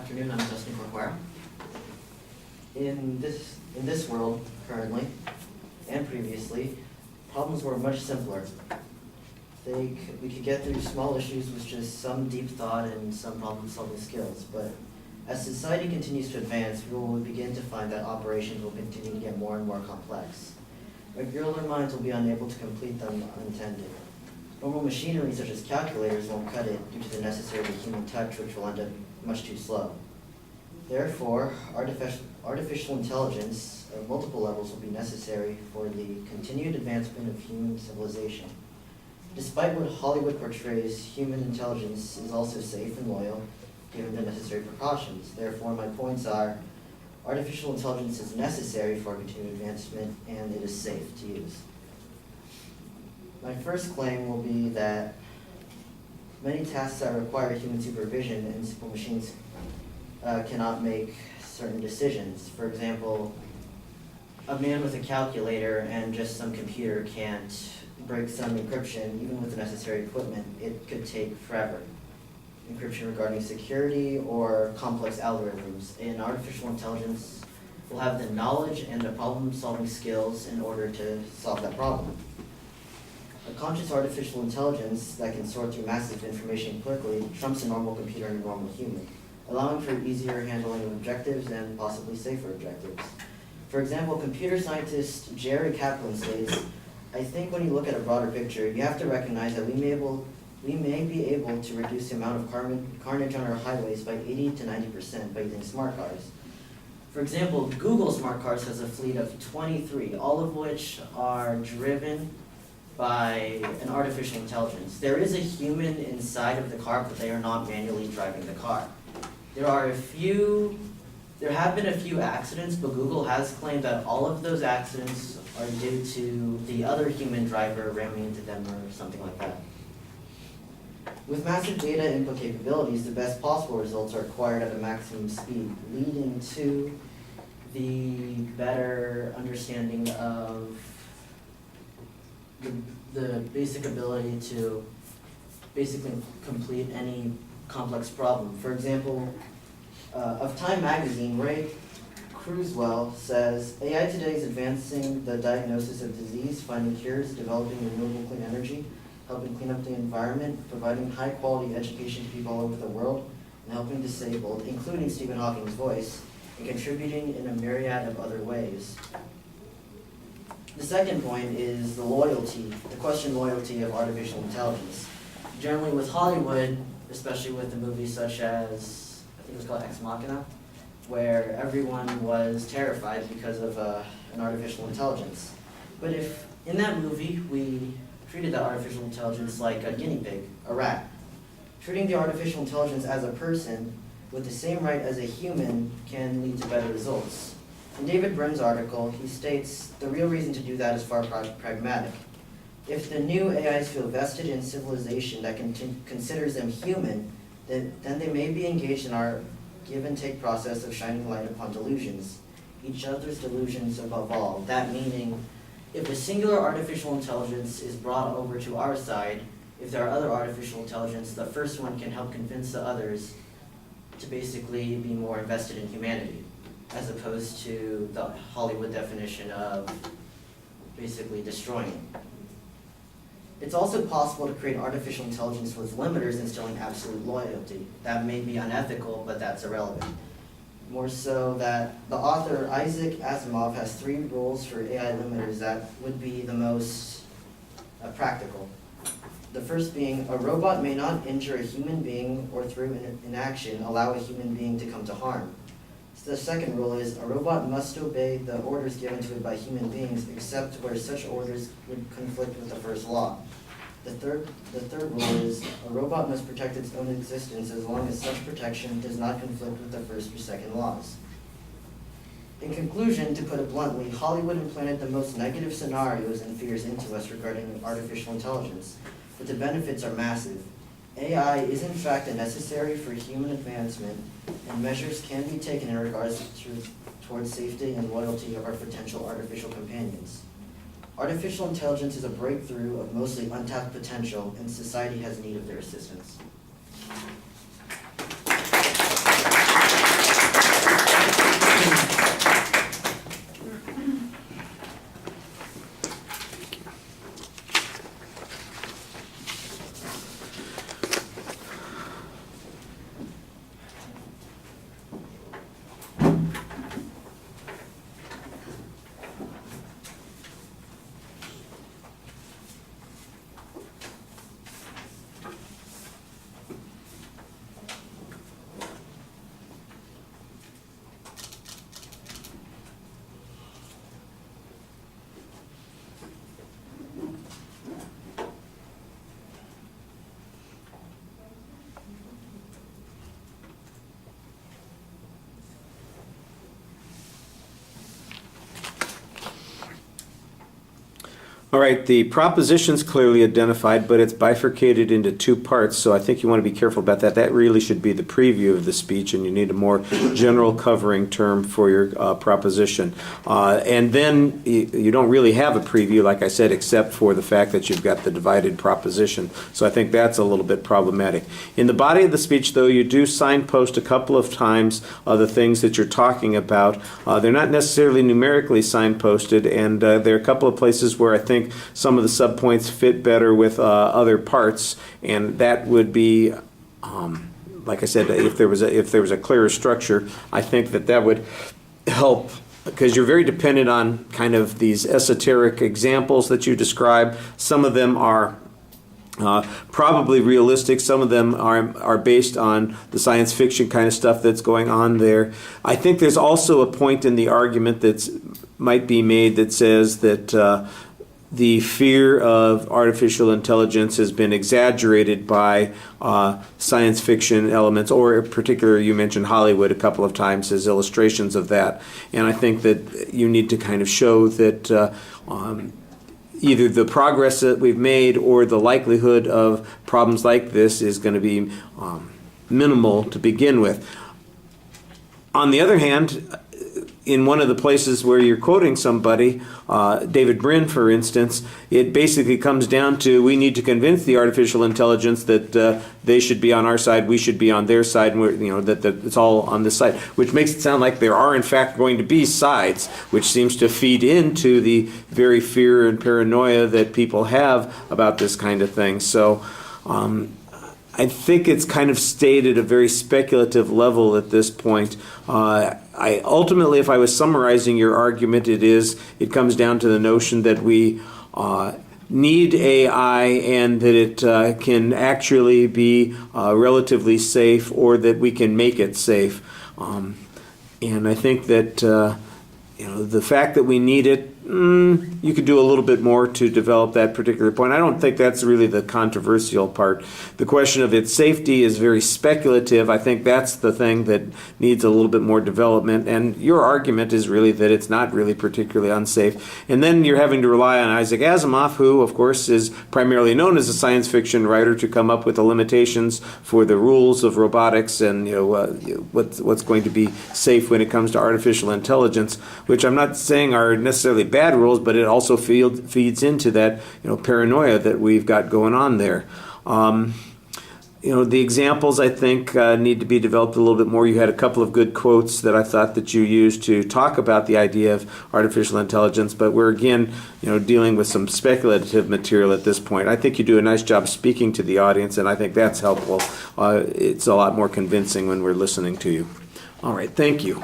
afternoon, I'm Justin Corquera. In this world, currently, and previously, problems were much simpler. We could get through small issues with just some deep thought and some problem-solving skills, but as society continues to advance, we will begin to find that operations will continue to get more and more complex. Regular minds will be unable to complete them unattended. Normal machinery such as calculators won't cut it due to the necessary human touch, which will end up much too slow. Therefore, artificial intelligence at multiple levels will be necessary for the continued advancement of human civilization. Despite what Hollywood portrays, human intelligence is also safe and loyal, given the necessary precautions. Therefore, my points are, artificial intelligence is necessary for continued advancement, and it is safe to use. My first claim will be that many tasks that require human supervision and simple machines cannot make certain decisions. For example, a man with a calculator and just some computer can't break some encryption, even with the necessary equipment. It could take forever. Encryption regarding security or complex algorithms. And artificial intelligence will have the knowledge and the problem-solving skills in order to solve that problem. A conscious artificial intelligence that can sort through massive information quickly trumps a normal computer and a normal human, allowing for easier handling of objectives and possibly safer objectives. For example, computer scientist Jerry Kaplan states, "I think when you look at a broader picture, you have to recognize that we may be able to reduce the amount of carnage on our highways by 80 to 90% by using smart cars." For example, Google smart cars has a fleet of 23, all of which are driven by an artificial intelligence. There is a human inside of the car, but they are not manually driving the car. There have been a few accidents, but Google has claimed that all of those accidents are due to the other human driver ramming into them or something like that. With massive data input capabilities, the best possible results are acquired at a maximum speed, leading to the better understanding of the basic ability to basically complete any complex problem. For example, of Time magazine, Ray Kurzweil says, "AI today is advancing the diagnosis of disease, finding cures, developing renewable clean energy, helping clean up the environment, providing high-quality education to people all over the world, and helping disabled, including Stephen Hawking's voice, and contributing in a myriad of other ways." The second point is the question loyalty of artificial intelligence. Generally with Hollywood, especially with the movies such as, I think it was called Ex Machina, where everyone was terrified because of an artificial intelligence. But if in that movie we treated the artificial intelligence like a guinea pig, a rat, treating the artificial intelligence as a person with the same right as a human can lead to better results. In David Brenn's article, he states, "The real reason to do that is far pragmatic. If the new AIs feel vested in civilization that considers them human, then they may be engaged in our give-and-take process of shining light upon delusions, each other's delusions above all." That meaning, if a singular artificial intelligence is brought over to our side, if there are other artificial intelligence, the first one can help convince the others to basically be more invested in humanity, as opposed to the Hollywood definition of basically destroying. It's also possible to create artificial intelligence with limiters instilling absolute loyalty. That may be unethical, but that's irrelevant. More so that the author Isaac Asimov has 3 rules for AI limiters that would be the most practical. The first being, a robot may not injure a human being or through inaction allow a human being to come to harm. The second rule is, a robot must obey the orders given to it by human beings, except where such orders would conflict with the first law. The third rule is, a robot must protect its own existence as long as such protection does not conflict with the first or second laws. In conclusion, to put it bluntly, Hollywood implanted the most negative scenarios and fears into us regarding artificial intelligence, but the benefits are massive. AI is in fact necessary for human advancement, and measures can be taken in regards towards safety and loyalty of our potential artificial companions. Artificial intelligence is a breakthrough of mostly untapped potential, and society has need of their assistance. All right, the proposition's clearly identified, but it's bifurcated into two parts, so I think you want to be careful about that. That really should be the preview of the speech, and you need a more general covering term for your proposition. And then you don't really have a preview, like I said, except for the fact that you've got the divided proposition. So I think that's a little bit problematic. In the body of the speech, though, you do signpost a couple of times the things that you're talking about. They're not necessarily numerically signposted, and there are a couple of places where I think some of the subpoints fit better with other parts, and that would be, like I said, if there was a clearer structure, I think that would help, because you're very dependent on kind of these esoteric examples that you describe. Some of them are probably realistic. Some of them are based on the science fiction kind of stuff that's going on there. I think there's also a point in the argument that might be made that says that the fear of artificial intelligence has been exaggerated by science fiction elements, or in particular, you mentioned Hollywood a couple of times as illustrations of that. And I think that you need to kind of show that either the progress that we've made or the likelihood of problems like this is going to be minimal to begin with. On the other hand, in one of the places where you're quoting somebody, David Brin, for instance, it basically comes down to we need to convince the artificial intelligence that they should be on our side, we should be on their side, and that it's all on this side, which makes it sound like there are in fact going to be sides, which seems to feed into the very fear and paranoia that people have about this kind of thing. So I think it's kind of stayed at a very speculative level at this point. Ultimately, if I was summarizing your argument, it comes down to the notion that we need AI and that it can actually be relatively safe, or that we can make it safe. And I think that the fact that we need it, you could do a little bit more to develop that particular point. I don't think that's really the controversial part. The question of its safety is very speculative. I think that's the thing that needs a little bit more development. And your argument is really that it's not really particularly unsafe. And then you're having to rely on Isaac Asimov, who, of course, is primarily known as a science fiction writer, to come up with the limitations for the rules of robotics and what's going to be safe when it comes to artificial intelligence, which I'm not saying are necessarily bad rules, but it also feeds into that paranoia that we've got going on there. The examples, I think, need to be developed a little bit more. You had a couple of good quotes that I thought that you used to talk about the idea of artificial intelligence, but we're again dealing with some speculative material at this point. I think you do a nice job speaking to the audience, and I think that's helpful. It's a lot more convincing when we're listening to you. All right, thank you.